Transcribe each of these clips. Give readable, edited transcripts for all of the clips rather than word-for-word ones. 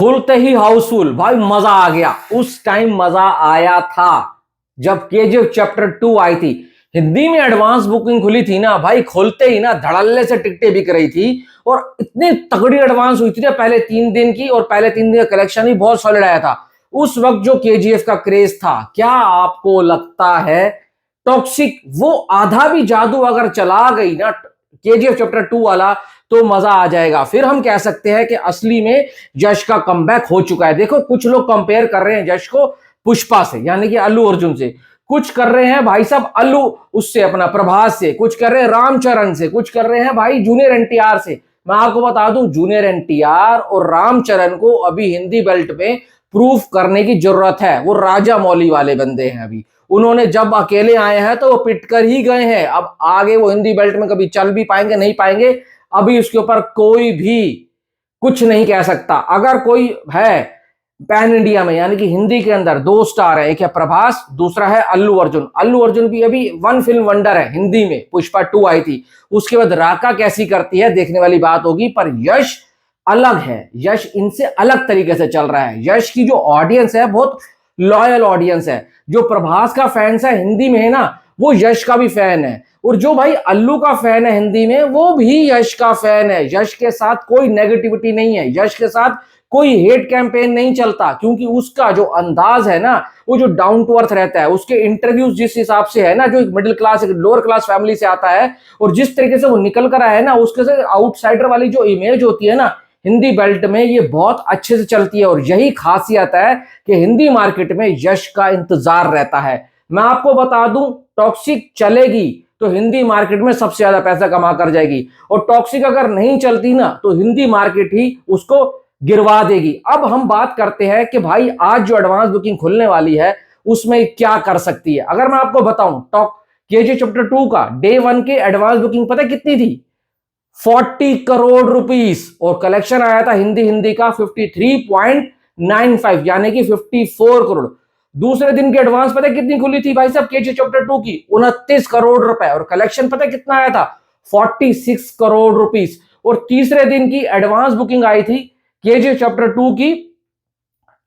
खुलते ही हाउसफुल भाई, मजा आ गया। उस टाइम मजा आया था जब केजीएफ चैप्टर 2 आई थी। हिंदी में एडवांस बुकिंग खुली थी ना भाई, खोलते ही ना धड़ल्ले से टिकटें बिक रही थी और इतनी तगड़ी एडवांस हुई थी ना पहले 3 दिन की, और पहले 3 दिन का कलेक्शन भी बहुत सॉलिड आया था। उस वक्त जो केजीएफ का क्रेज था, क्या आपको लगता है टॉक्सिक वो आधा भी जादू अगर चला गई ना केजीएफ चैप्टर 2 वाला, तो मजा आ जाएगा। फिर हम कह सकते हैं कि असली में यश का कमबैक हो चुका है। देखो, कुछ लोग कंपेयर कर रहे हैं यश को पुष्पा से, यानी कि अल्लू अर्जुन से। कुछ कर रहे हैं भाई साहब अल्लू उससे, अपना प्रभास से। कुछ कर रहे हैं रामचरण से। कुछ कर रहे हैं भाई जूनियर एनटीआर से। मैं आपको बता दूं, जूनियर एनटीआर और रामचरण को अभी हिंदी बेल्ट में प्रूफ करने की जरूरत है। वो राजा मौली वाले बंदे हैं। अभी उन्होंने जब अकेले आए हैं तो वो पिट कर ही गए हैं। अब आगे वो हिंदी बेल्ट में कभी चल भी पाएंगे नहीं पाएंगे, अभी उसके ऊपर कोई भी कुछ नहीं कह सकता। अगर कोई है पैन इंडिया में, यानी कि हिंदी के अंदर 2 स्टार है, एक है प्रभास, दूसरा है अल्लू अर्जुन। अल्लू अर्जुन भी अभी 1 फिल्म वंडर है हिंदी में, पुष्पा 2 आई थी। उसके बाद राका कैसी करती है देखने वाली बात होगी। पर यश अलग है, यश इनसे अलग तरीके से चल रहा है। यश की जो ऑडियंस है बहुत लॉयल ऑडियंस है। जो प्रभास का फैंस है हिंदी में है ना, वो यश का भी फैन है। और जो भाई अल्लू का फैन है हिंदी में, वो भी यश का फैन है। यश के साथ कोई नेगेटिविटी नहीं है, यश के साथ कोई हेट कैंपेन नहीं चलता, क्योंकि उसका जो अंदाज है ना, वो जो डाउन टू अर्थ रहता है। उसके इंटरव्यूज जिस हिसाब से है ना, जो एक मिडिल क्लास एक लोअर क्लास फैमिली से आता है, और जिस तरीके से वो निकल कर आया है ना, उसके से आउटसाइडर वाली जो इमेज होती है ना हिंदी बेल्ट में, ये बहुत अच्छे से चलती है। और यही खासियत है कि हिंदी मार्केट में यश का इंतजार रहता है। मैं आपको बता दूं, टॉक्सिक चलेगी तो हिंदी मार्केट में सबसे ज्यादा पैसा कमा कर जाएगी, और टॉक्सिक अगर नहीं चलती ना, तो हिंदी मार्केट ही उसको गिरवा देगी। अब हम बात करते हैं कि भाई आज जो एडवांस बुकिंग खुलने वाली है उसमें क्या कर सकती है। अगर मैं आपको बताऊं, टॉक केजी चैप्टर 2 का डे 1 के एडवांस बुकिंग पता कितनी थी? 40 करोड़ रुपीस। और कलेक्शन आया था हिंदी हिंदी का 53.95, यानी कि 54 करोड़। दूसरे दिन की एडवांस पता कितनी खुली थी भाई साहब केजी चैप्टर 2 की? 29 करोड़ रुपए। और कलेक्शन पता कितना आया था? 46 करोड़ रुपीस। और तीसरे दिन की एडवांस बुकिंग आई थी केजी चैप्टर 2 की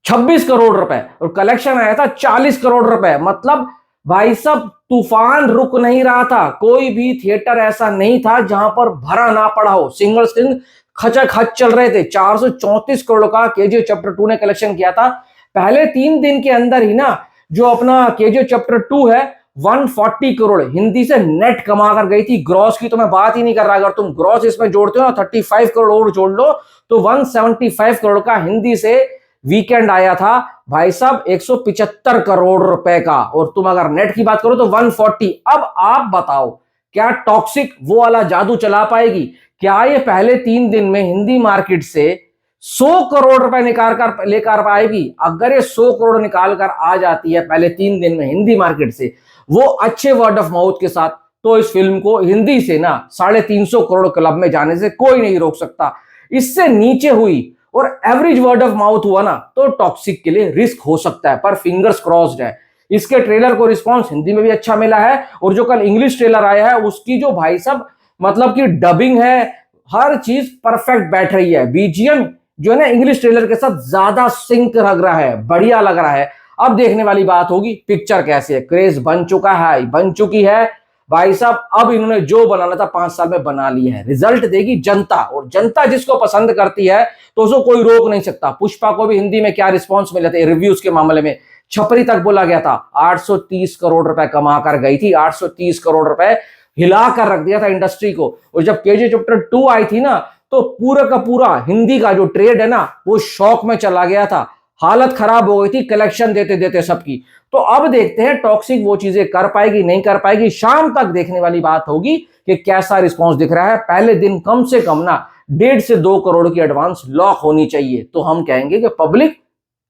26 करोड़ रुपए, और कलेक्शन आया था 40 करोड़ रुपए। मतलब भाई साहब तूफान रुक नहीं रहा था। कोई भी थिएटर ऐसा नहीं था जहां पर भरा ना पड़ा हो। सिंगल स्क्रीन खचाखच चल रहे थे। 434 करोड़ का केजी चैप्टर 2 ने कलेक्शन किया था। पहले 3 दिन के अंदर ही ना, जो अपना केजी चैप्टर 2 है 140 करोड़ हिंदी से नेट कमा कर गई थी। ग्रॉस की तो मैं बात ही नहीं कर रहा। अगर तुम ग्रॉस इसमें जोड़ते हो ना, 35 करोड़ और जोड़ लो, तो 175 करोड़ का हिंदी से वीकेंड आया था भाई साहब 175 करोड़ रुपए का। और तुम अगर नेट की बात करो तो 140। अब आप बताओ, क्या टॉक्सिक वो वाला जादू चला पाएगी? क्या ये पहले 3 दिन में हिंदी मार्केट से 100 करोड़ रुपए निकाल कर लेकर पाएगी? अगर ये 100 करोड़ निकाल कर आ जाती है पहले 3 दिन में हिंदी मार्केट से, वो अच्छे वर्ड ऑफ माउथ के साथ, तो इस फिल्म को हिंदी से ना 350 करोड़ क्लब में जाने से कोई नहीं रोक सकता। इससे नीचे हुई और एवरेज वर्ड ऑफ माउथ हुआ ना, तो टॉक्सिक के लिए रिस्क हो सकता है। पर फिंगर्स क्रॉस्ड है। इसके ट्रेलर को रिस्पांस हिंदी में भी अच्छा मिला है, और जो कल इंग्लिश ट्रेलर आया है उसकी जो भाई साहब मतलब कि डबिंग है, हर चीज परफेक्ट बैठ रही है। बीजीएम जो है ना इंग्लिश ट्रेलर के साथ ज्यादा सिंक लग रहा है, बढ़िया लग रहा है। अब देखने वाली बात होगी पिक्चर कैसे है। क्रेज बन चुका है, बन चुकी है भाई साहब। अब इन्होंने जो बनाना था 5 साल में बना लिया है। रिजल्ट देगी जनता, और जनता जिसको पसंद करती है तो उसको कोई रोक नहीं सकता। पुष्पा को भी हिंदी में क्या रिस्पॉन्स मिले थे रिव्यूज के मामले में? छपरी तक बोला गया था। 830 करोड़ रुपए कमा कर गई थी। 830 करोड़ रुपए हिला कर रख दिया था इंडस्ट्री को। और जब केजी चैप्टर 2 आई थी ना, तो पूरा का पूरा हिंदी का जो ट्रेड है ना, वो शौक में चला गया था। हालत खराब हो गई थी कलेक्शन देते देते सबकी। तो अब देखते हैं टॉक्सिक वो चीजें कर पाएगी नहीं कर पाएगी। शाम तक देखने वाली बात होगी कि कैसा रिस्पॉन्स दिख रहा है। पहले दिन कम से कम ना 1.5 से 2 करोड़ की एडवांस लॉक होनी चाहिए, तो हम कहेंगे कि पब्लिक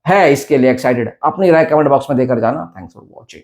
है इसके लिए एक्साइटेड। अपनी राय कमेंट बॉक्स में देकर जाना। Thanks for watching.